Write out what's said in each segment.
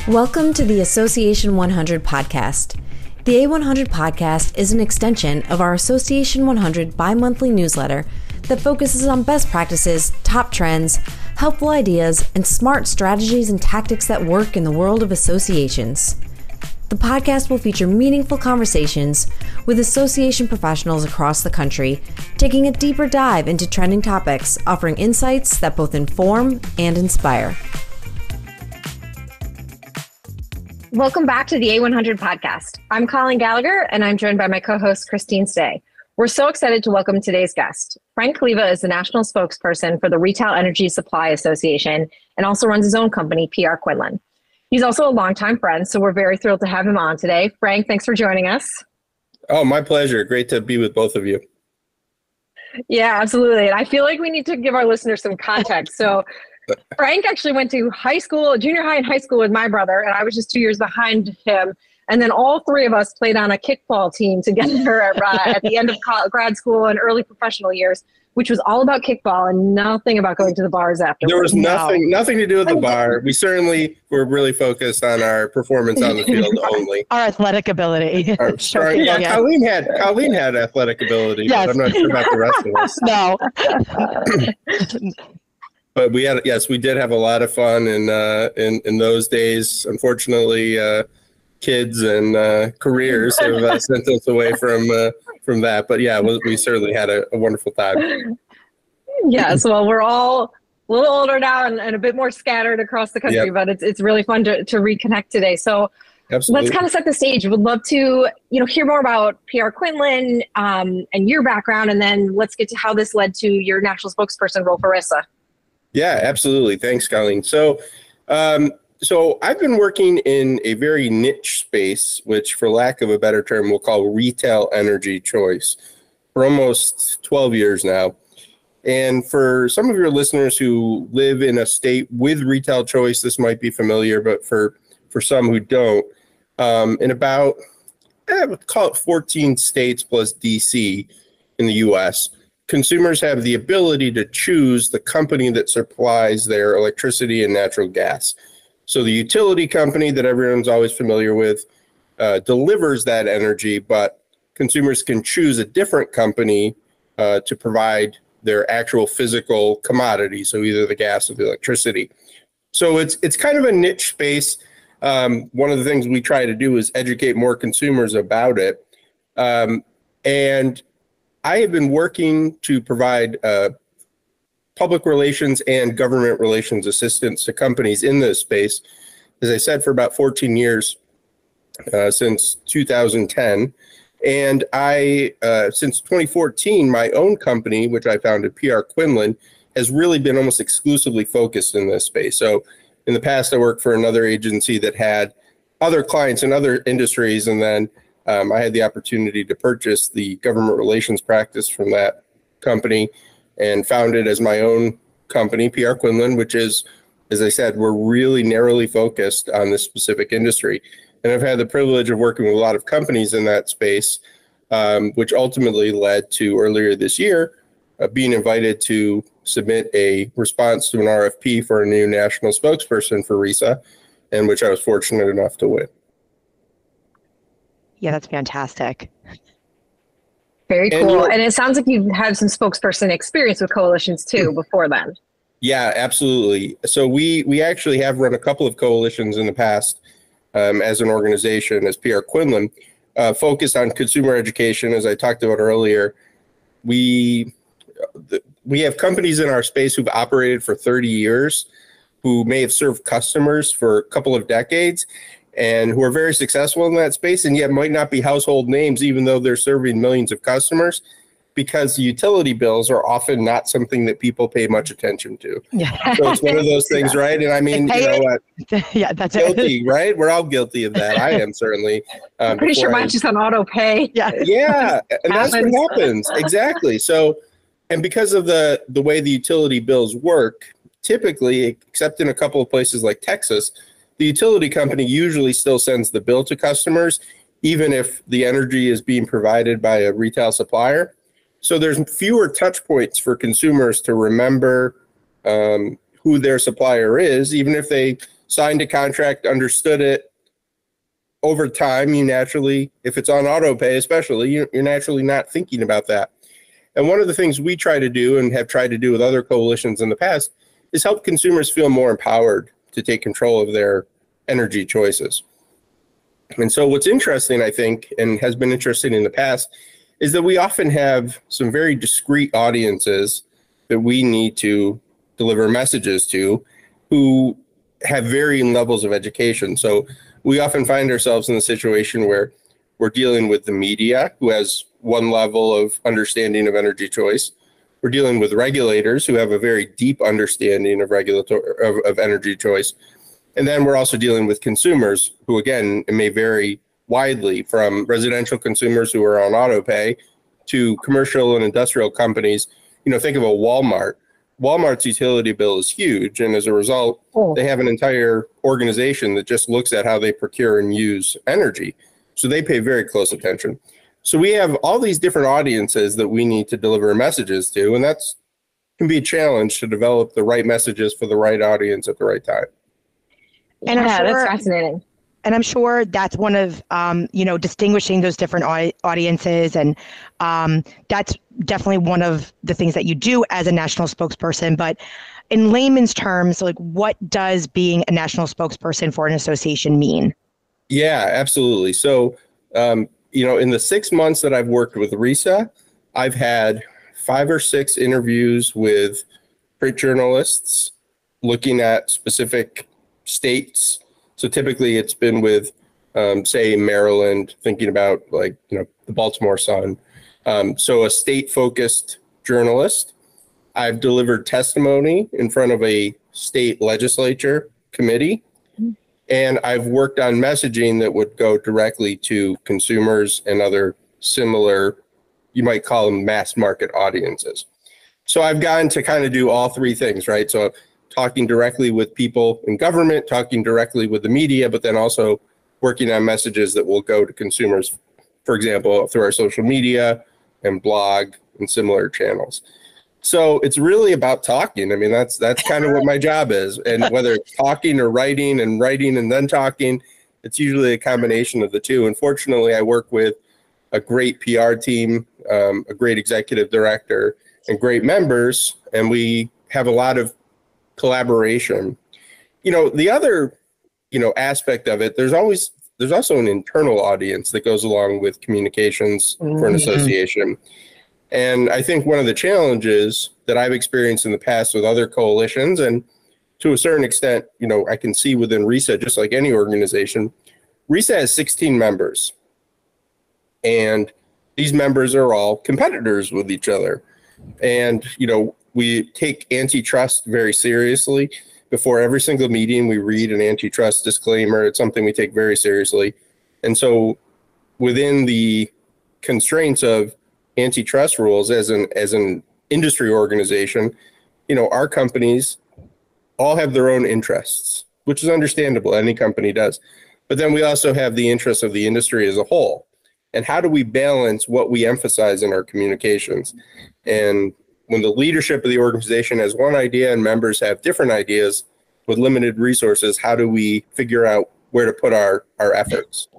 Welcome to the Association 100 podcast. The A100 podcast is an extension of our Association 100 bi-monthly newsletter that focuses on best practices, top trends, helpful ideas, and smart strategies and tactics that work in the world of associations. The podcast will feature meaningful conversations with association professionals across the country, taking a deeper dive into trending topics, offering insights that both inform and inspire. Welcome back to the A100 podcast. I'm Colleen Gallagher, and I'm joined by my co-host, Christine Stay. We're so excited to welcome today's guest. Frank Kaliva is the National Spokesperson for the Retail Energy Supply Association and also runs his own company, PR Quinlan. He's also a longtime friend, so we're very thrilled to have him on today. Frank, thanks for joining us. Oh, my pleasure. Great to be with both of you. Yeah, absolutely. And I feel like we need to give our listeners some context. So Frank actually went to high school, junior high and high school with my brother, and I was just 2 years behind him. And then all three of us played on a kickball team together at the end of grad school and early professional years, which was all about kickball and nothing about going to the bars afterwards. There was nothing to do with the bar. We certainly were really focused on our performance on the field only. Our athletic ability. Colleen had athletic ability, yes. But I'm not sure about the rest of us. No. But we did have a lot of fun in those days. Unfortunately, kids and careers have sent us away from that. But yeah, we certainly had a wonderful time. Yes, well, we're all a little older now and a bit more scattered across the country, yep. But it's really fun to reconnect today. So absolutely. Let's kind of set the stage. We'd love to hear more about PR Quinlan and your background, and then let's get to how this led to your national spokesperson role for RESA. Yeah, absolutely. Thanks, Colleen. So I've been working in a very niche space, which for lack of a better term, we'll call retail energy choice, for almost 12 years now. And for some of your listeners who live in a state with retail choice, this might be familiar, but for some who don't, in about, call it 14 states plus DC in the US, consumers have the ability to choose the company that supplies their electricity and natural gas. So the utility company that everyone's always familiar with delivers that energy, but consumers can choose a different company to provide their actual physical commodity, so either the gas or the electricity. So it's kind of a niche space. One of the things we try to do is educate more consumers about it. And I have been working to provide public relations and government relations assistance to companies in this space, as I said, for about 14 years, since 2010. And since 2014, my own company, which I founded, PR Quinlan, has really been almost exclusively focused in this space. So in the past, I worked for another agency that had other clients in other industries, and then I had the opportunity to purchase the government relations practice from that company and found it as my own company, PR Quinlan, which is, as I said, we're really narrowly focused on this specific industry. And I've had the privilege of working with a lot of companies in that space, which ultimately led to earlier this year being invited to submit a response to an RFP for a new national spokesperson for RESA, and which I was fortunate enough to win. Yeah, that's fantastic. Very cool. And it sounds like you've had some spokesperson experience with coalitions too before then. Yeah, absolutely. So we actually have run a couple of coalitions in the past as an organization, as PR Quinlan, focused on consumer education. As I talked about earlier, we have companies in our space who've operated for 30 years, who may have served customers for a couple of decades, and who are very successful in that space, and yet might not be household names, even though they're serving millions of customers, because the utility bills are often not something that people pay much attention to. Yeah. So it's one of those things, right? And I mean, you know what? Yeah, that's guilty, right? We're all guilty of that. I am certainly. I'm pretty sure mine's just on auto pay. Yeah, and that's what happens. Exactly. So, and because of the way the utility bills work, typically, except in a couple of places like Texas, the utility company usually still sends the bill to customers, even if the energy is being provided by a retail supplier. So there's fewer touch points for consumers to remember who their supplier is, even if they signed a contract, understood it. Over time, you naturally, if it's on auto pay especially, you're naturally not thinking about that. And one of the things we try to do and have tried to do with other coalitions in the past is help consumers feel more empowered to take control of their energy choices. And so what's interesting, I think, and has been interesting in the past, is that we often have some very discrete audiences that we need to deliver messages to who have varying levels of education. So we often find ourselves in the situation where we're dealing with the media, who has one level of understanding of energy choice. We're dealing with regulators who have a very deep understanding of energy choice. And then we're also dealing with consumers who, again, it may vary widely from residential consumers who are on auto pay to commercial and industrial companies. You know, think of a Walmart. Walmart's utility bill is huge. And as a result, they have an entire organization that just looks at how they procure and use energy. So they pay very close attention. So we have all these different audiences that we need to deliver messages to. And that's can be a challenge to develop the right messages for the right audience at the right time. And yeah, that's fascinating. And I'm sure that's one of, distinguishing those different audiences. And that's definitely one of the things that you do as a national spokesperson. But in layman's terms, like, what does being a national spokesperson for an association mean? Yeah, absolutely. So, in the 6 months that I've worked with RESA, I've had 5 or 6 interviews with print journalists looking at specific states. So typically it's been with, say, Maryland, thinking about the Baltimore Sun. So a state-focused journalist. I've delivered testimony in front of a state legislature committee. And I've worked on messaging that would go directly to consumers and other similar, you might call them mass market audiences. So I've gotten to kind of do all 3 things, right? So talking directly with people in government, talking directly with the media, but then also working on messages that will go to consumers, for example, through our social media and blog and similar channels. So it's really about talking. I mean, that's kind of what my job is. And whether it's talking or writing and then talking, it's usually a combination of the two. Unfortunately, I work with a great PR team, a great executive director, and great members, and we have a lot of collaboration. The other, aspect of it, there's also an internal audience that goes along with communications for an association. And I think one of the challenges that I've experienced in the past with other coalitions, and to a certain extent, I can see within RESA, just like any organization, RESA has 16 members. And these members are all competitors with each other. And, we take antitrust very seriously. Before every single meeting, we read an antitrust disclaimer. It's something we take very seriously. And so within the constraints of antitrust rules as an industry organization, our companies all have their own interests, which is understandable. Any company does. But then we also have the interests of the industry as a whole. And how do we balance what we emphasize in our communications? And when the leadership of the organization has one idea and members have different ideas with limited resources, how do we figure out where to put our efforts?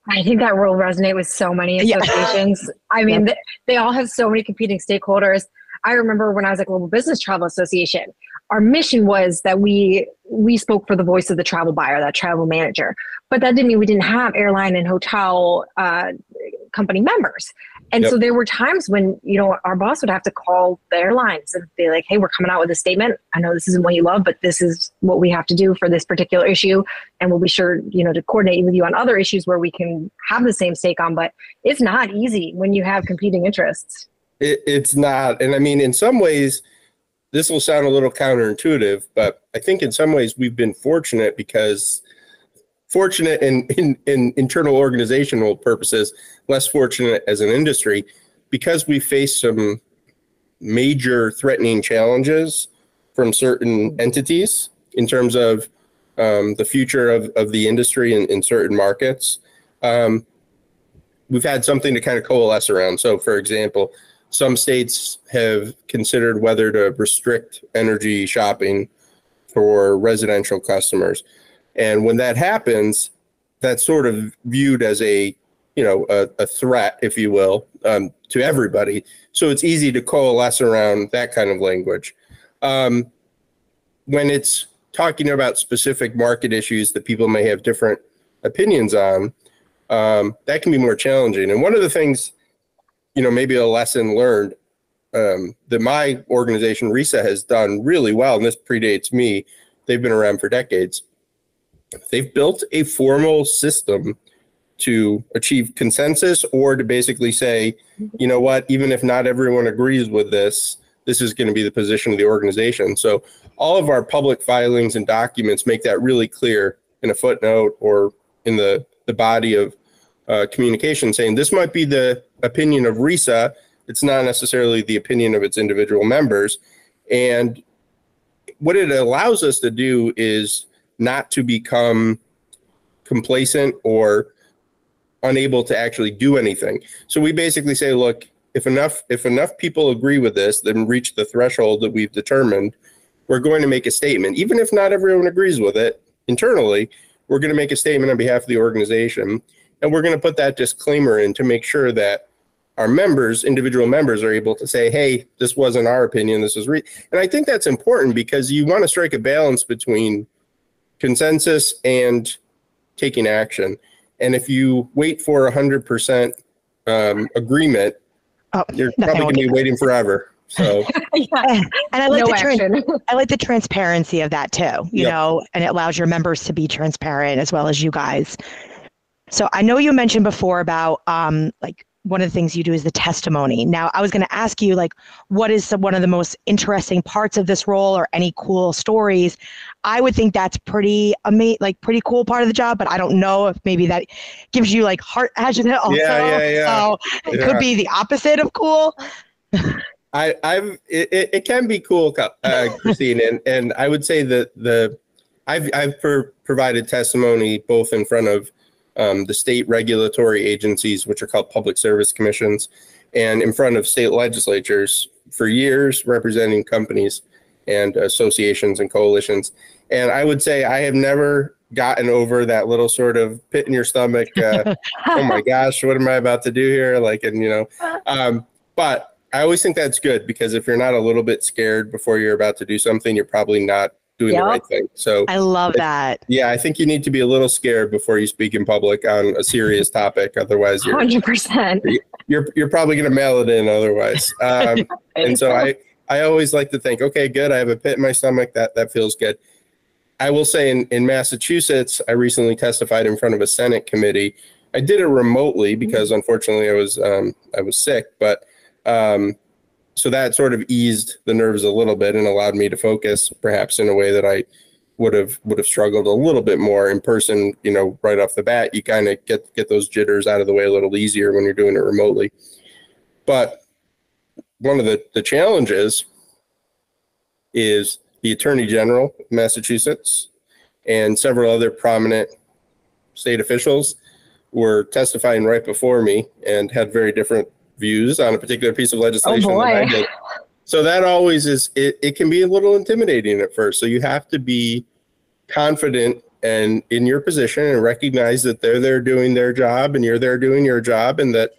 I think that will resonate with so many associations. Yeah. I mean, they all have so many competing stakeholders. I remember when I was at Global Business Travel Association, our mission was that we spoke for the voice of the travel buyer, that travel manager. But that didn't mean we didn't have airline and hotel company members. And so there were times when, our boss would have to call the airlines and be like, hey, we're coming out with a statement. I know this isn't what you love, but this is what we have to do for this particular issue. And we'll be sure, to coordinate with you on other issues where we can have the same stake on. But it's not easy when you have competing interests. It's not. And I mean, in some ways, this will sound a little counterintuitive, but I think in some ways we've been fortunate in internal organizational purposes, less fortunate as an industry, because we face some major threatening challenges from certain entities in terms of the future of the industry in certain markets. We've had something to kind of coalesce around. So, for example, some states have considered whether to restrict energy shopping for residential customers. And when that happens, that's sort of viewed as a threat, if you will, to everybody. So it's easy to coalesce around that kind of language. When it's talking about specific market issues that people may have different opinions on, that can be more challenging. And one of the things, maybe a lesson learned that my organization, RESA, has done really well, and this predates me, they've been around for decades. They've built a formal system to achieve consensus, or to basically say, you know what, even if not everyone agrees with this, this is going to be the position of the organization. So all of our public filings and documents make that really clear in a footnote or in the body of communication, saying this might be the opinion of RESA. It's not necessarily the opinion of its individual members. And what it allows us to do is not to become complacent or unable to actually do anything. So we basically say, look, if enough people agree with this, then reach the threshold that we've determined, we're going to make a statement. Even if not everyone agrees with it internally, we're going to make a statement on behalf of the organization. And we're going to put that disclaimer in to make sure that our members, individual members, are able to say, hey, this wasn't our opinion, this is and I think that's important, because you want to strike a balance between consensus and taking action. And if you wait for 100% agreement, you're probably going to be waiting forever. So, and I like I like the transparency of that too, you know, and it allows your members to be transparent as well as you guys. So I know you mentioned before about one of the things you do is the testimony. Now, I was going to ask you, what is one of the most interesting parts of this role, or any cool stories? I would think that's pretty cool part of the job, but I don't know if maybe that gives you heart agita also. So it could be the opposite of cool. It can be cool, Christine, and I would say that I've provided testimony both in front of the state regulatory agencies, which are called public service commissions, and in front of state legislatures for years, representing companies and associations and coalitions. And I would say I have never gotten over that little sort of pit in your stomach. Oh my gosh, what am I about to do here? But I always think that's good, because if you're not a little bit scared before you're about to do something, you're probably not doing the right thing. So I love that. Yeah, I think you need to be a little scared before you speak in public on a serious topic. Otherwise, 100%. You're probably going to mail it in otherwise. And so I always like to think, okay, good. I have a pit in my stomach. That feels good. I will say in Massachusetts, I recently testified in front of a Senate committee. I did it remotely because unfortunately I was sick, but so that sort of eased the nerves a little bit and allowed me to focus perhaps in a way that I would have struggled a little bit more in person. Right off the bat, you kind of get those jitters out of the way a little easier when you're doing it remotely. But one of the challenges is the Attorney General of Massachusetts and several other prominent state officials were testifying right before me and had very different views on a particular piece of legislation than I did. So that always is, it can be a little intimidating at first. So you have to be confident and in your position and recognize that they're there doing their job and you're there doing your job, and that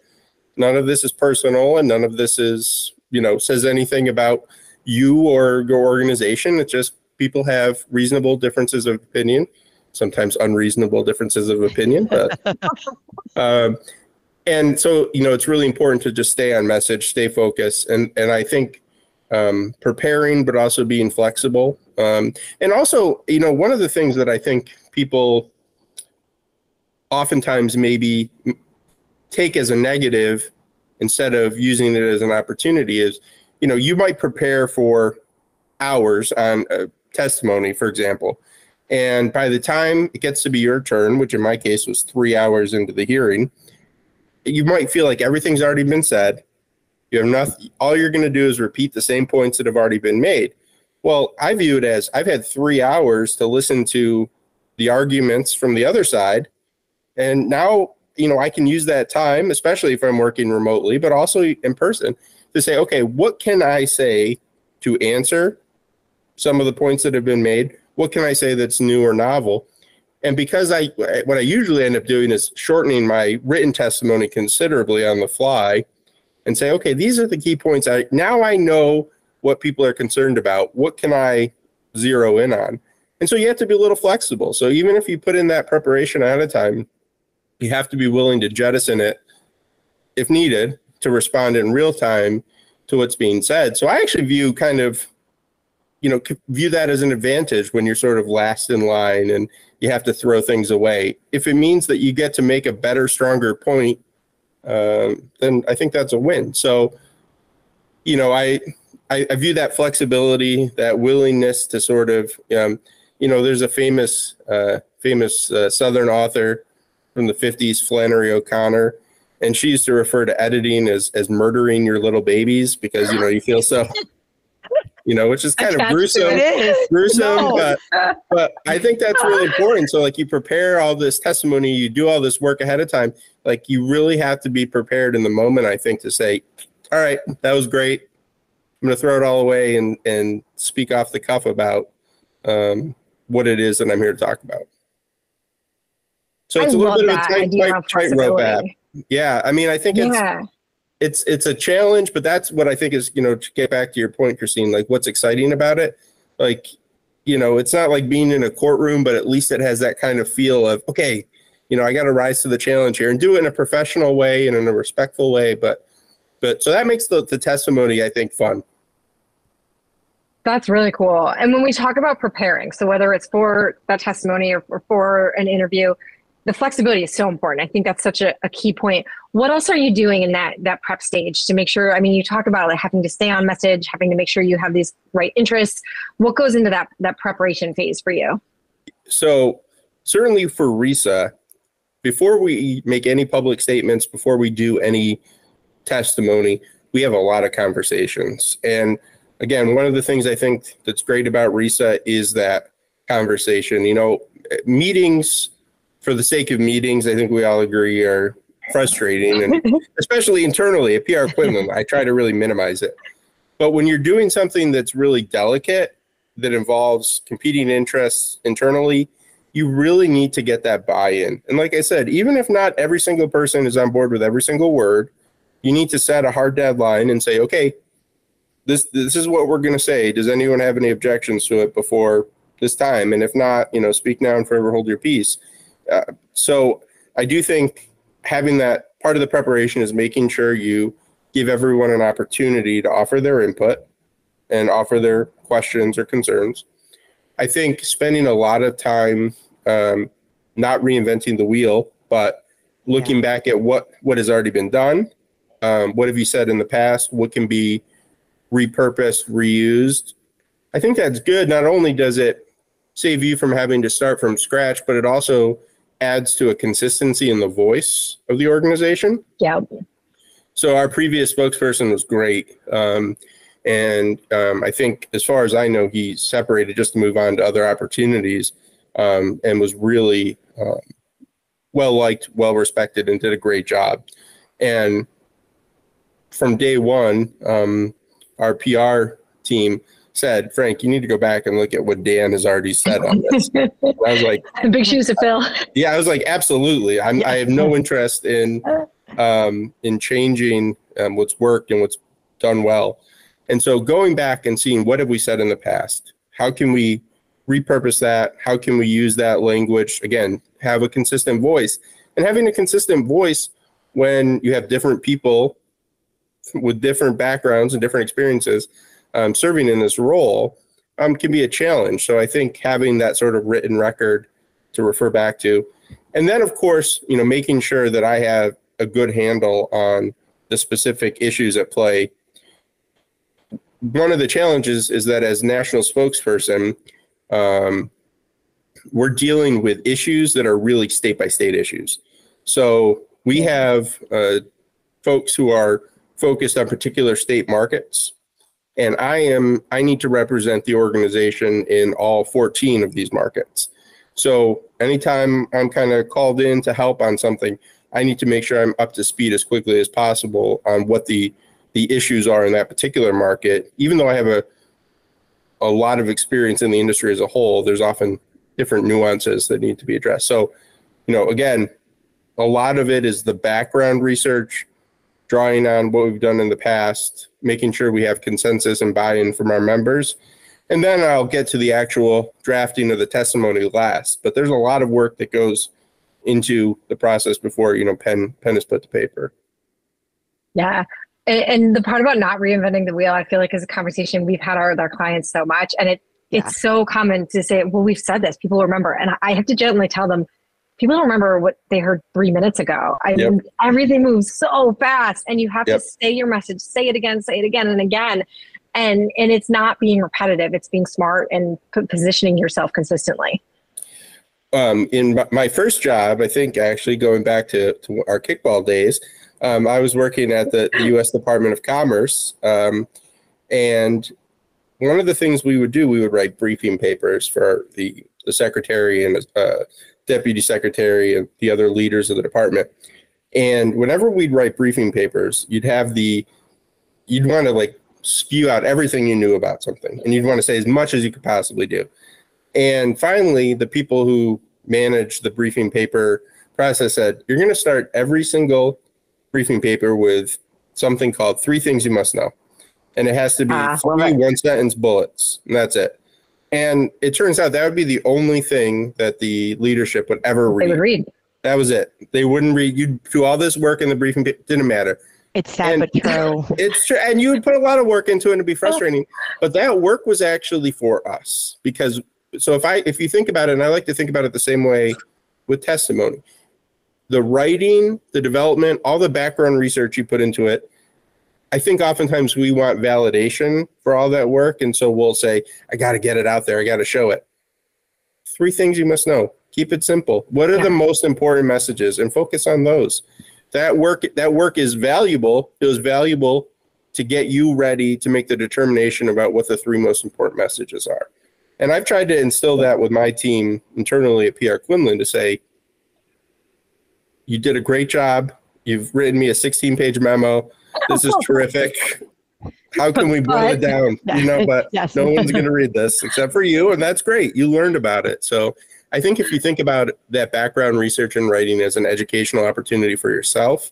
none of this is personal and none of this is, says anything about you or your organization. It's just people have reasonable differences of opinion, sometimes unreasonable differences of opinion. But, and so, it's really important to just stay on message, stay focused. And I think preparing, but also being flexible. And also, one of the things that I think people oftentimes maybe take as a negative instead of using it as an opportunity is, you might prepare for hours on a testimony, for example. And by the time it gets to be your turn, which in my case was 3 hours into the hearing, you might feel like everything's already been said. You have nothing. All you're going to do is repeat the same points that have already been made. Well, I view it as I've had 3 hours to listen to the arguments from the other side. And now, I can use that time, especially if I'm working remotely, but also in person, to say, okay, what can I say to answer some of the points that have been made? what can I say that's new or novel? And because what I usually end up doing is shortening my written testimony considerably on the fly and say, okay, these are the key points. Now I know what people are concerned about. What can I zero in on? And so you have to be a little flexible. So even if you put in that preparation ahead of time, you have to be willing to jettison it if needed to respond in real time to what's being said. So I actually view view that as an advantage when you're sort of last in line and you have to throw things away. If it means that you get to make a better, stronger point, then I think that's a win. So, I view that flexibility, that willingness to sort of, there's a famous Southern author from the 50s, Flannery O'Connor, and she used to refer to editing as murdering your little babies because, you feel so, which is kind of gruesome, no. but I think that's really important. So like you prepare all this testimony, you do all this work ahead of time, like you really have to be prepared in the moment, I think, to say, all right, that was great. I'm going to throw it all away and speak off the cuff about what it is that I'm here to talk about. So it's a little bit of a tightrope app. Yeah. I mean, I think it's a challenge, but that's what I think is, to get back to your point, Christine, like what's exciting about it. Like, it's not like being in a courtroom, but at least it has that kind of feel of, okay, I got to rise to the challenge here and do it in a professional way and in a respectful way. But so that makes the testimony, I think, fun. That's really cool. And when we talk about preparing, so whether it's for that testimony or for an interview, the flexibility is so important. I think that's such a key point. What else are you doing in that prep stage to make sure, you talk about like having to stay on message, having to make sure you have these right interests. What goes into that preparation phase for you? So certainly for RESA, before we make any public statements, before we do any testimony, we have a lot of conversations. And again, one of the things I think that's great about RESA is that conversation. Meetings for the sake of meetings, I think we all agree, are frustrating, and especially internally at PR Quinlan, I try to really minimize it. But when you're doing something that's really delicate, that involves competing interests internally, you really need to get that buy-in. And like I said, even if not every single person is on board with every single word, you need to set a hard deadline and say, okay, this is what we're going to say. Does anyone have any objections to it before this time? And if not, speak now and forever hold your peace. So I do think having that part of the preparation is making sure you give everyone an opportunity to offer their input and offer their questions or concerns. I think spending a lot of time not reinventing the wheel, but looking back at what has already been done. What have you said in the past? What can be repurposed, reused? I think that's good. Not only does it save you from having to start from scratch, but it also adds to a consistency in the voice of the organization. Yeah. So our previous spokesperson was great. And I think as far as I know, he separated just to move on to other opportunities and was really well-liked, well-respected, and did a great job. And from day one, our PR team said, Frank, you need to go back and look at what Dan has already said on this. I was like, big shoes to fill. Yeah, I was like, absolutely. I have no interest in changing what's worked and what's done well. And so going back and seeing what have we said in the past? How can we repurpose that? How can we use that language? Again, have a consistent voice. And having a consistent voice when you have different people with different backgrounds and different experiences serving in this role can be a challenge. So I think having that sort of written record to refer back to, and then of course, making sure that I have a good handle on the specific issues at play. One of the challenges is that as national spokesperson, we're dealing with issues that are really state-by-state issues. So we have folks who are focused on particular state markets, and I need to represent the organization in all 14 of these markets. So anytime I'm kind of called in to help on something, I need to make sure I'm up to speed as quickly as possible on what the issues are in that particular market, even though I have a lot of experience in the industry as a whole, there's often different nuances that need to be addressed. So, again, a lot of it is the background research, drawing on what we've done in the past, making sure we have consensus and buy-in from our members. And then I'll get to the actual drafting of the testimony last. But there's a lot of work that goes into the process before, pen is put to paper. Yeah. And the part about not reinventing the wheel, I feel like is a conversation we've had with our clients so much. And it's so common to say, well, we've said this, people remember. And I have to gently tell them, people don't remember what they heard 3 minutes ago. I mean, everything moves so fast, and you have to say your message, say it again and again. And it's not being repetitive. It's being smart and positioning yourself consistently. In my first job, I think actually going back to our kickball days, I was working at the U.S. Department of Commerce. And one of the things we would do, we would write briefing papers for the secretary and deputy secretary and the other leaders of the department. And whenever we'd write briefing papers, you'd want to spew out everything you knew about something, and you'd want to say as much as you could possibly do. And finally, the people who managed the briefing paper process said, you're going to start every single briefing paper with something called 3 things you must know. And it has to be 3 one-sentence bullets, and that's it. And it turns out that would be the only thing that the leadership would ever read. They would read. That was it. They wouldn't read. You'd do all this work in the briefing paper. Didn't matter. It's sad, but true. It's true. And you would put a lot of work into it, and it'd be frustrating. But that work was actually for us. Because, so if you think about it, and I like to think about it the same way with testimony, the writing, the development, all the background research you put into it, I think oftentimes we want validation for all that work. And so we'll say, I got to get it out there. I got to show it. 3 things you must know. Keep it simple. What are the most important messages? And focus on those. That work is valuable. It was valuable to get you ready to make the determination about what the 3 most important messages are. And I've tried to instill that with my team internally at PR Quinlan to say, you did a great job. You've written me a 16-page memo. This is terrific. How can we boil it down? But no one's going to read this except for you, and that's great. You learned about it. So I think if you think about that background research and writing as an educational opportunity for yourself,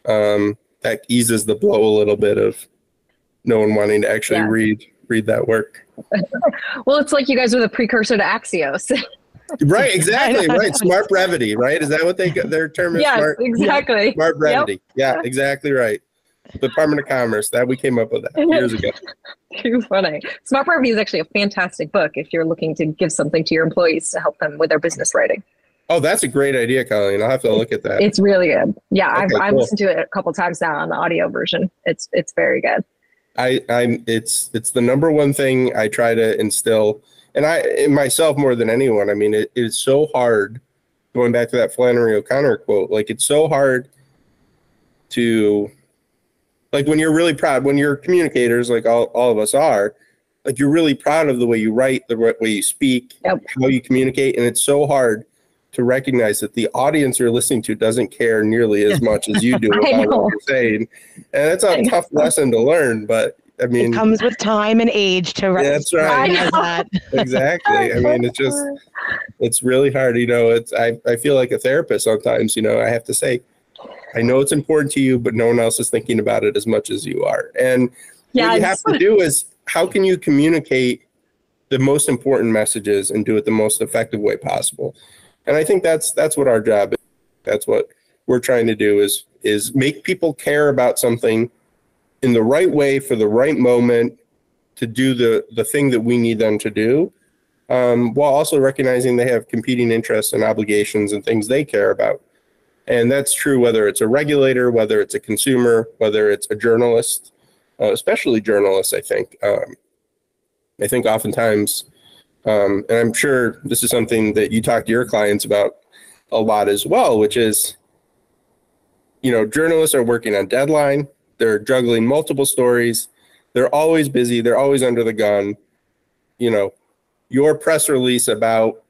that eases the blow a little bit of no one wanting to actually read that work. Well, it's like you guys are the precursor to Axios. Right, exactly, right. Smart brevity, right? Is that what their term is? Yes, smart, exactly. Smart brevity. Yep. Yeah, exactly right. Department of Commerce, that we came up with that years ago. Too funny. Smart brevity is actually a fantastic book if you're looking to give something to your employees to help them with their business writing. Oh, that's a great idea, Colleen. I'll have to look at that. It's really good. Yeah, Okay, I've cool. listened to it a couple times now on the audio version. It's very good. It's the number one thing I try to instill, and in myself more than anyone. I mean, it is so hard. Going back to that Flannery O'Connor quote, it's so hard to, when you're really proud, when you're communicators, like all of us are, you're really proud of the way you write, the way you speak, how you communicate, and it's so hard to recognize that the audience you're listening to doesn't care nearly as much as you do about what you're saying. And that's a tough lesson to learn, but I mean, it comes with time and age to that's right. that. Exactly. I mean, it's really hard. I feel like a therapist sometimes, I have to say, I know it's important to you, but no one else is thinking about it as much as you are. And what you have to do is, how can you communicate the most important messages and do it the most effective way possible? And I think that's what our job is. That's what we're trying to do is make people care about something in the right way for the right moment to do the thing that we need them to do, while also recognizing they have competing interests and obligations and things they care about. And that's true whether it's a regulator, whether it's a consumer, whether it's a journalist, especially journalists, I think. I think oftentimes, and I'm sure this is something that you talk to your clients about a lot as well, which is, journalists are working on deadline. They're juggling multiple stories. They're always busy. They're always under the gun. Your press release about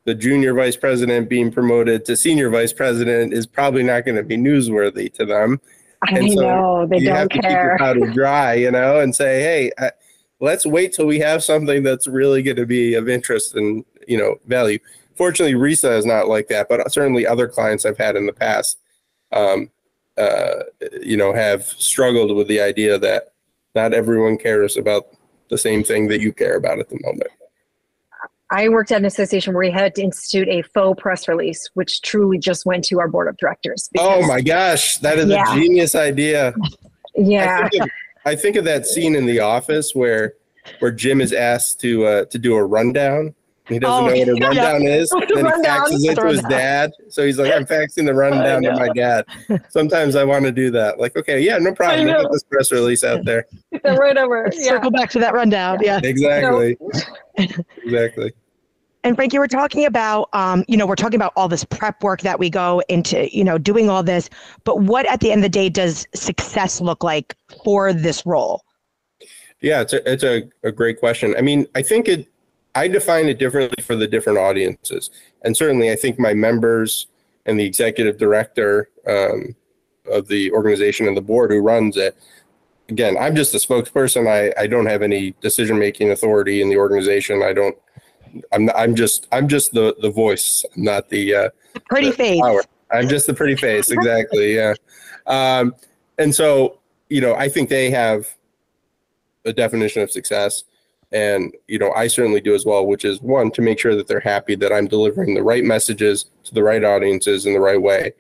the junior vice president being promoted to senior vice president is probably not going to be newsworthy to them. I know, they don't care. You have to keep your powder dry, and say, hey, let's wait till we have something that's really going to be of interest and, value. Fortunately, RESA is not like that, but certainly other clients I've had in the past, have struggled with the idea that not everyone cares about the same thing that you care about at the moment. I worked at an association where we had to institute a faux press release, which truly just went to our board of directors. Oh my gosh, that is a genius idea. Yeah. I think of that scene in The Office where Jim is asked to do a rundown. He doesn't know what a rundown is. Then he faxes it to his dad. So he's like, I'm faxing the rundown to my dad. Sometimes I want to do that. Like, okay, yeah, no problem. We'll get this press release out there. Right over. Circle back to that rundown. Yeah. Exactly. Exactly. And Frank, you were talking about, we're talking about all this prep work that we go into, doing all this. But what at the end of the day does success look like for this role? Yeah, it's a great question. I mean, I define it differently for the different audiences. And certainly I think my members and the executive director of the organization and the board who runs it, again, I'm just a spokesperson. I don't have any decision-making authority in the organization. I'm just the voice, not the pretty face. Power. I'm just the pretty face. Exactly. Yeah. And so, I think they have a definition of success. And, I certainly do as well, which is one, to make sure that they're happy that I'm delivering the right messages to the right audiences in the right way.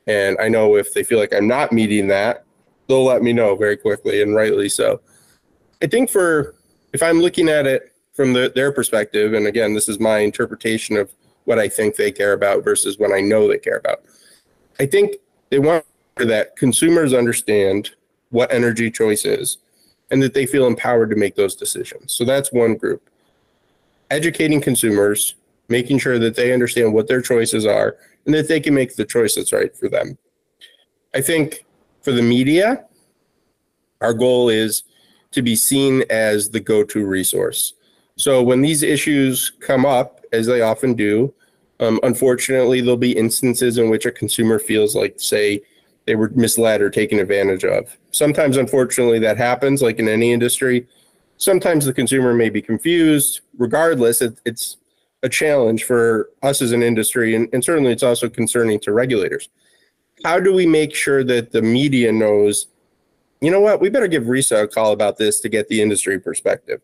And I know if they feel like I'm not meeting that, they'll let me know very quickly, and rightly so. I think if I'm looking at it from their perspective, and again, this is my interpretation of what I think they care about versus what I know they care about. I think they want that consumers understand what energy choice is, and that they feel empowered to make those decisions. So that's one group. Educating consumers, making sure that they understand what their choices are, and that they can make the choice that's right for them. I think for the media, our goal is to be seen as the go-to resource. So when these issues come up, as they often do, unfortunately, there'll be instances in which a consumer feels like, say, they were misled or taken advantage of. Sometimes, unfortunately, that happens, like in any industry. Sometimes the consumer may be confused. Regardless, it's a challenge for us as an industry, and certainly it's also concerning to regulators. How do we make sure that the media knows, you know what, we better give RESA a call about this to get the industry perspective?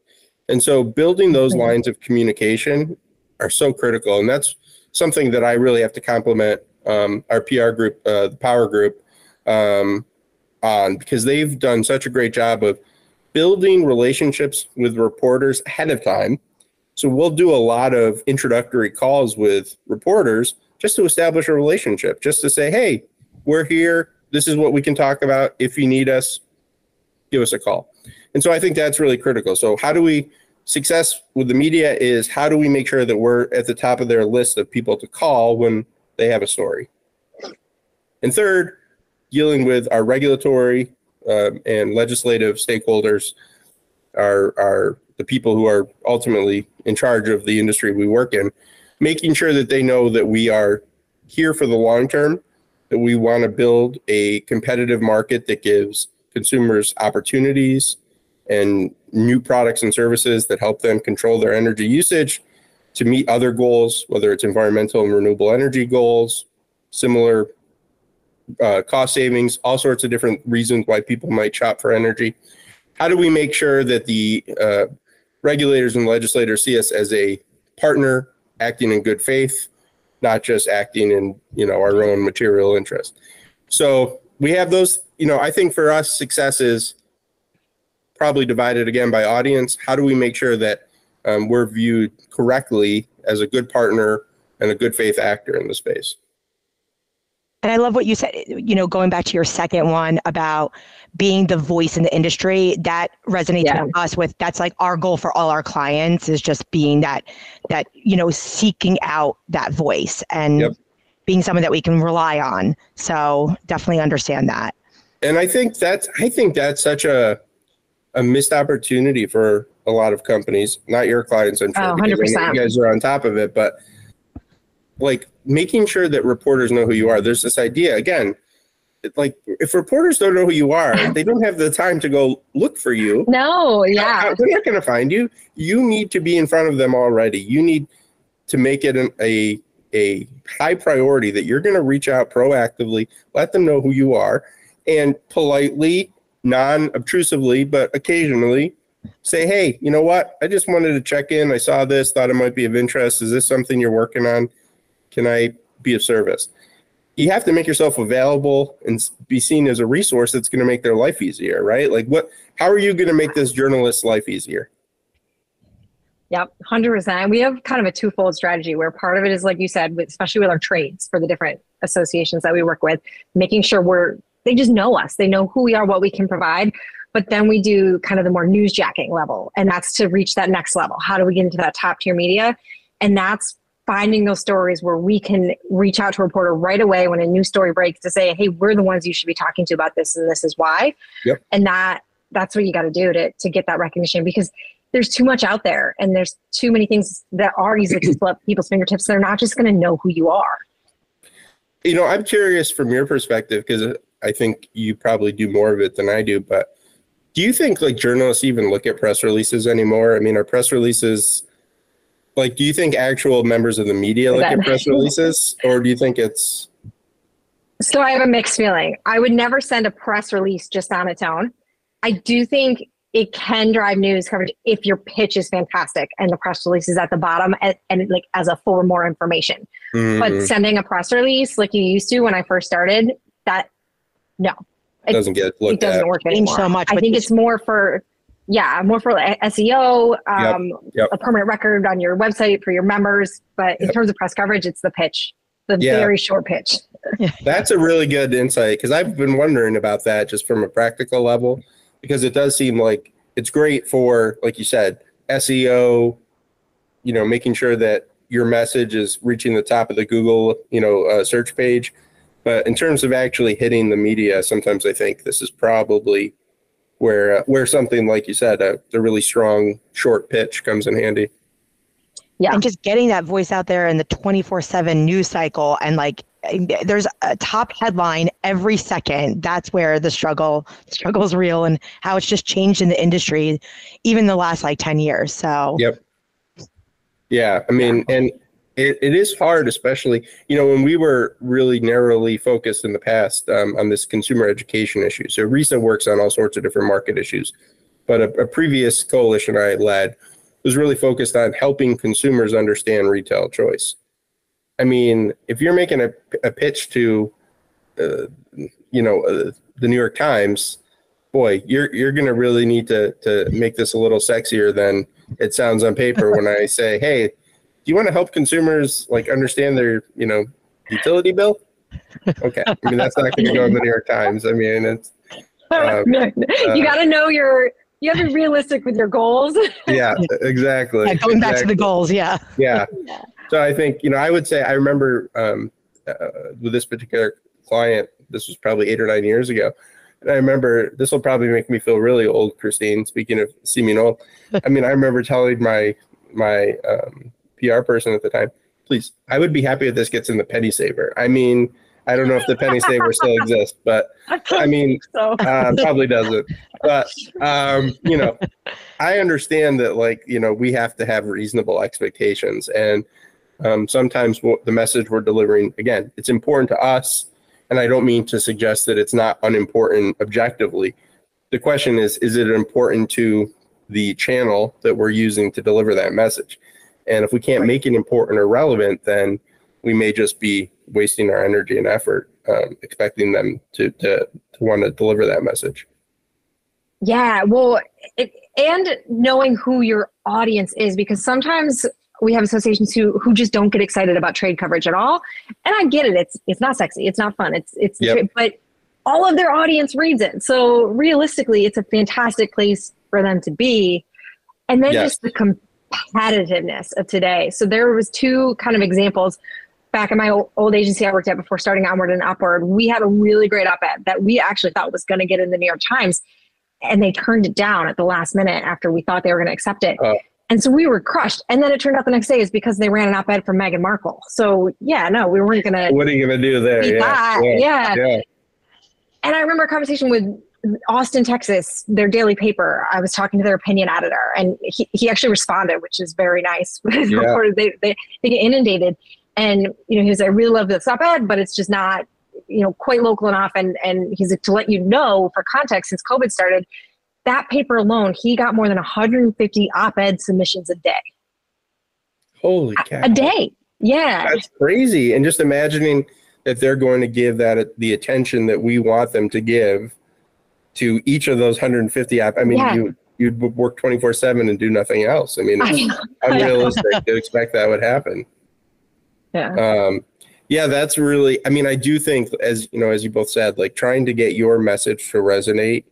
And so building those lines of communication are so critical, and that's something that I really have to compliment our PR group, the Power Group, on, because they've done such a great job of building relationships with reporters ahead of time. So we'll do a lot of introductory calls with reporters just to establish a relationship, just to say, hey, we're here. This is what we can talk about. If you need us, give us a call. And so I think that's really critical. So success with the media is, how do we make sure that we're at the top of their list of people to call when they have a story? And third, dealing with our regulatory and legislative stakeholders, are the people who are ultimately in charge of the industry we work in, making sure that they know that we are here for the long term, that we want to build a competitive market that gives consumers opportunities and new products and services that help them control their energy usage to meet other goals, whether it's environmental and renewable energy goals, similar cost savings, all sorts of different reasons why people might shop for energy. How do we make sure that the regulators and legislators see us as a partner acting in good faith, not just acting in our own material interest? So we have those. I think for us, success is probably divided again by audience. How do we make sure that we're viewed correctly as a good partner and a good faith actor in the space? And I love what you said, going back to your second one about being the voice in the industry, that resonates with us with, that's like our goal for all our clients, is just being that, seeking out that voice and being someone that we can rely on. So definitely understand that. And I think that's such a missed opportunity for a lot of companies, not your clients, I'm sure, because I know you guys are on top of it, but like making sure that reporters know who you are. There's this idea, again, like if reporters don't know who you are, they don't have the time to go look for you. No, yeah. They're not going to find you. You need to be in front of them already. You need to make it a high priority that you're going to reach out proactively, let them know who you are, and politely, non-obtrusively, but occasionally say, hey, you know what? I just wanted to check in. I saw this, thought it might be of interest. Is this something you're working on? Can I be of service? You have to make yourself available and be seen as a resource that's going to make their life easier, right? Like how are you going to make this journalist's life easier? Yep, 100%. We have kind of a twofold strategy where part of it is, like you said, especially with our trades for the different associations that we work with, making sure they just know us. They know who we are, what we can provide. But then we do kind of the more newsjacking level, and that's to reach that next level. How do we get into that top tier media? And that's finding those stories where we can reach out to a reporter right away when a new story breaks to say, hey, we're the ones you should be talking to about this, and this is why. Yep. And that's what you got to do to get that recognition, because there's too much out there and there's too many things that are easy to slip people's fingertips. They're not just going to know who you are. You know, I'm curious from your perspective, because I think you probably do more of it than I do, but do you think like journalists even look at press releases anymore? I mean, are press releases, like, do you think actual members of the media look at press releases, or do you think it's? So I have a mixed feeling. I would never send a press release just on its own. I do think it can drive news coverage if your pitch is fantastic and the press release is at the bottom and like as a for more information. Mm-hmm. But sending a press release like you used to when I first started, it doesn't work anymore. So much. I think it's more for SEO, a permanent record on your website for your members. But in terms of press coverage, it's the pitch, very short pitch. That's a really good insight, because I've been wondering about that just from a practical level, because it does seem like it's great for, like you said, SEO, making sure that your message is reaching the top of the Google, search page. But in terms of actually hitting the media, sometimes I think this is probably where something like you said, a really strong short pitch comes in handy. Yeah, and just getting that voice out there in the 24/7 news cycle, and like there's a top headline every second. That's where the struggle is real, and how it's just changed in the industry, even the last 10 years. So. Yep. Yeah, I mean, and it is hard, especially, when we were really narrowly focused in the past on this consumer education issue. So RESA works on all sorts of different market issues, but a previous coalition I led was really focused on helping consumers understand retail choice. I mean, if you're making a pitch to, the New York Times, boy, you're going to really need to make this a little sexier than it sounds on paper when I say, hey, do you want to help consumers understand their, utility bill? Okay. I mean, that's not going to go in the New York Times. I mean, it's. You got to know you have to be realistic with your goals. Yeah, exactly. Yeah, going back to the goals. Yeah. Yeah. So I think, I would say, I remember with this particular client, this was probably 8 or 9 years ago. And I remember, this will probably make me feel really old, Christine, speaking of seeming old. I mean, I remember telling my PR person at the time, please, I would be happy if this gets in the penny saver. I mean, I don't know if the penny saver still exists, but I mean, probably doesn't. But, I understand that, we have to have reasonable expectations. And sometimes the message we're delivering, again, it's important to us. And I don't mean to suggest that it's not unimportant objectively. The question is it important to the channel that we're using to deliver that message? And if we can't make it important or relevant, then we may just be wasting our energy and effort expecting them to want to deliver that message. Yeah, well, and knowing who your audience is, because sometimes we have associations who just don't get excited about trade coverage at all. And I get it. It's not sexy. It's not fun. But all of their audience reads it. So realistically, it's a fantastic place for them to be. And then just the competitiveness of today. So there was 2 kind of examples. Back in my old agency I worked at before starting Onward and Upward, we had a really great op-ed that we actually thought was going to get in the New York Times. And they turned it down at the last minute after we thought they were going to accept it. And so we were crushed. And then it turned out the next day is because they ran an op-ed for Meghan Markle. So we weren't going to. What are you going to do there? Yeah. And I remember a conversation with Austin, Texas, their daily paper. I was talking to their opinion editor, and he actually responded, which is very nice. Reported they get inundated, and he was, I really love this op-ed, but it's just not quite local enough. And he's like, to let you know, for context, since COVID started, that paper alone, he got more than 150 op-ed submissions a day. Holy cow! A day, yeah, that's crazy. And just imagining that they're going to give that the attention that we want them to give to each of those 150 I mean, you'd work 24/7 and do nothing else. I mean, it's unrealistic to expect that would happen. Yeah. Yeah, that's really, I mean, I do think, as you both said, like trying to get your message to resonate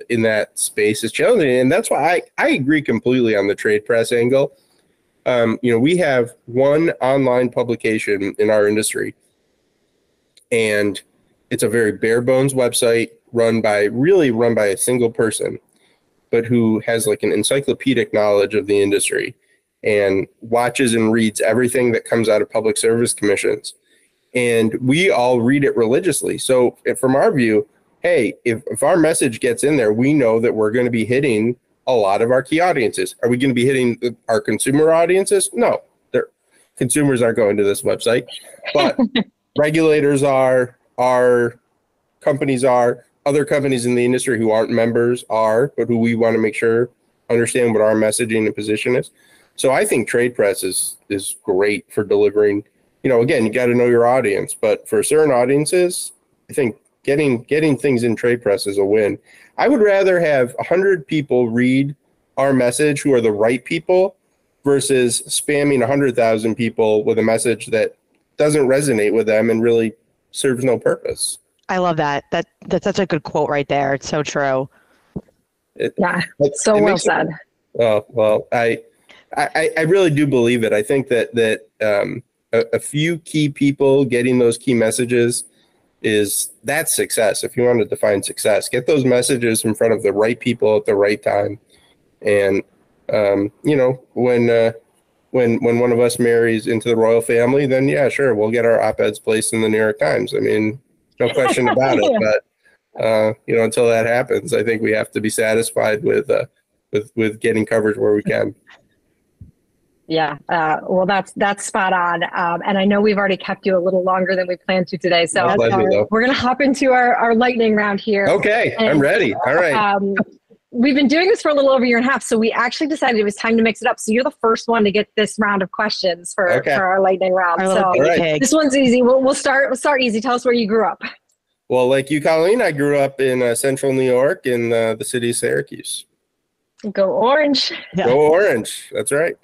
in that space is challenging. And that's why I agree completely on the trade press angle. We have one online publication in our industry, and it's a very bare bones website run by a single person, but who has like an encyclopedic knowledge of the industry and watches and reads everything that comes out of public service commissions. And we all read it religiously. So from our view, hey, if our message gets in there, we know that we're going to be hitting a lot of our key audiences. Are we going to be hitting our consumer audiences? No, consumers aren't going to this website, but regulators are, our companies are, other companies in the industry who aren't members are, but who we want to make sure understand what our messaging and position is. So I think trade press is great for delivering. Again, you got to know your audience, but for certain audiences, I think getting things in trade press is a win. I would rather have 100 people read our message who are the right people versus spamming 100,000 people with a message that doesn't resonate with them and really serves no purpose. I love that. That's such a good quote right there. It's so true. So well said. Oh, well, I really do believe it. I think that a few key people getting those key messages that's success. If you want to define success, get those messages in front of the right people at the right time. And when one of us marries into the royal family, then yeah, sure, we'll get our op-eds placed in the New York Times. I mean, no question about it. But until that happens, I think we have to be satisfied with getting coverage where we can. Yeah, well, that's spot on. And I know we've already kept you a little longer than we planned to today. So we're going to hop into our lightning round here. Okay, I'm ready. All right. We've been doing this for a little over a year and a half, so we actually decided it was time to mix it up. So you're the first one to get this round of questions for our lightning round. This one's easy. We'll start easy. Tell us where you grew up. Well, like you, Colleen, I grew up in central New York in the city of Syracuse. Go Orange. Yeah. Go Orange. That's right.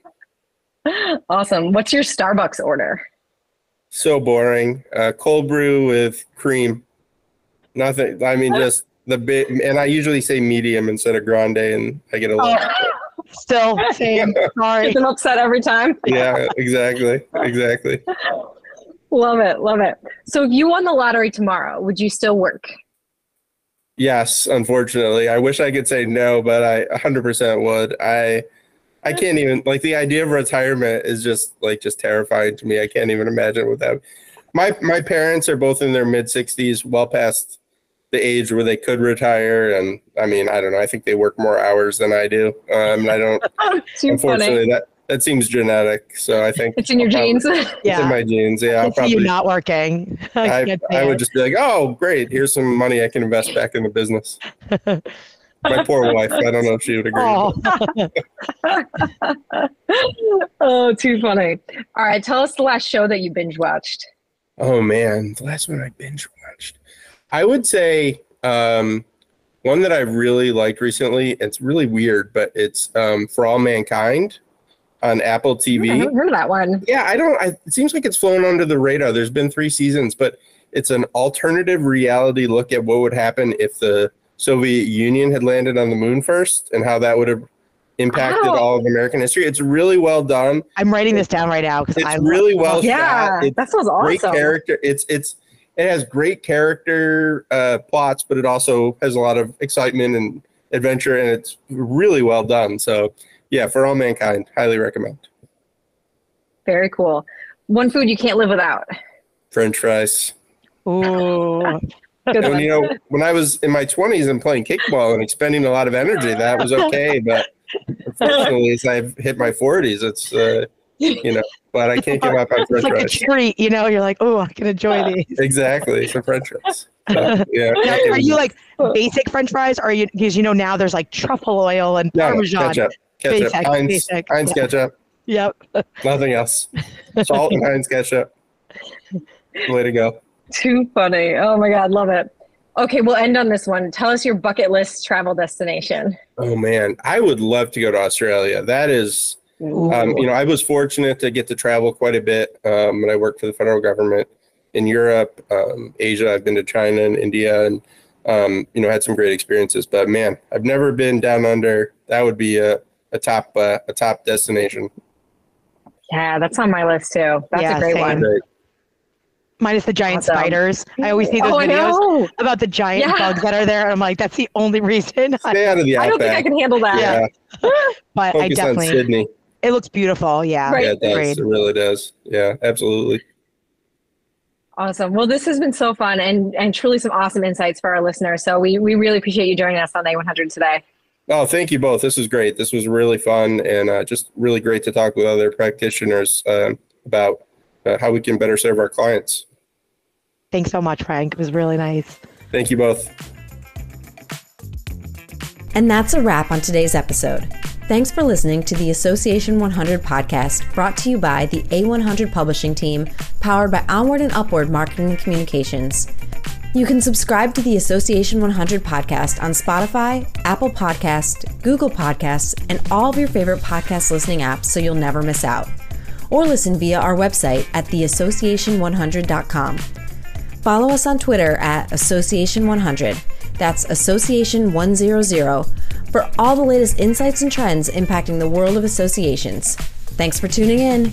Awesome. What's your Starbucks order? So boring. Cold brew with cream. Nothing. I mean, just the bit. And I usually say medium instead of grande, and I get a little. Still same. Sorry. I'm upset every time. Yeah, exactly. Love it. So if you won the lottery tomorrow, would you still work? Yes, unfortunately. I wish I could say no, but I 100% would. I can't even, like, the idea of retirement is just terrifying to me. I can't even imagine what that. My parents are both in their mid 60s, well past the age where they could retire. And I mean, I don't know. I think they work more hours than I do. And I don't, unfortunately, funny. That seems genetic. So I think it's in your genes. It's in my genes. Yeah. I'll probably, you not working. I would just be like, oh, great. Here's some money I can invest back in the business. My poor wife. I don't know if she would agree. Oh, too funny. All right. Tell us the last show that you binge watched. Oh, man. The last one I binge watched. I would say one that I really liked recently. It's really weird, but it's For All Mankind on Apple TV. I haven't heard of that one. Yeah, it seems like it's flown under the radar. There's been 3 seasons, but it's an alternative reality look at what would happen if the Soviet Union had landed on the moon first and how that would have impacted all of American history. It's really well done. I'm writing this down right now. It's really well shot. That sounds awesome. Great character. It has great character plots, but it also has a lot of excitement and adventure, and it's really well done. So yeah, For All Mankind, highly recommend. Very cool. One food you can't live without. French fries. Ooh. Good And, one. you know, when I was in my 20s and playing kickball and expending a lot of energy, that was okay. But unfortunately, as I've hit my 40s, it's, you know, but I can't give up on It's French like a fries. treat, you know. You're like, oh, I can enjoy these. Exactly. Some French fries. So, yeah. Now, are you like basic French fries, or are you, because you know now there's like truffle oil and No, Parmesan? ketchup. Basic, Heinz basic, Heinz yeah. ketchup. Yep. Nothing else. Salt and Heinz ketchup. Way to go. Too funny. Oh my God, love it. Okay, we'll end on this one. Tell us your bucket list travel destination. Oh man, I would love to go to Australia. That is, you know, I was fortunate to get to travel quite a bit when I worked for the federal government in Europe, Asia. I've been to China and India, and you know, had some great experiences. But man, I've never been down under. That would be a top destination. Yeah, that's on my list too. That's Yeah, a great same. one. Great. Minus the giant Awesome. spiders. I always see those I videos know. about the giant Yeah. bugs that are there. And I'm like, that's the only reason. Stay out of the I don't think I outback. can handle that. Yeah, But I focus on definitely, Sydney. it looks beautiful. Yeah. Right. Yeah, it does. Agreed. It really does. Yeah, absolutely. Awesome. Well, this has been so fun and truly some awesome insights for our listeners. So we really appreciate you joining us on A100 today. Oh, thank you both. This was great. This was really fun and just really great to talk with other practitioners about how we can better serve our clients. Thanks so much, Frank. It was really nice. Thank you both. And that's a wrap on today's episode. Thanks for listening to the Association 100 podcast, brought to you by the A100 publishing team, powered by Onward and Upward Marketing and Communications. You can subscribe to the Association 100 podcast on Spotify, Apple Podcasts, Google Podcasts, and all of your favorite podcast listening apps so you'll never miss out. Or listen via our website at theassociation100.com. Follow us on Twitter at Association 100. That's Association 100 for all the latest insights and trends impacting the world of associations. Thanks for tuning in.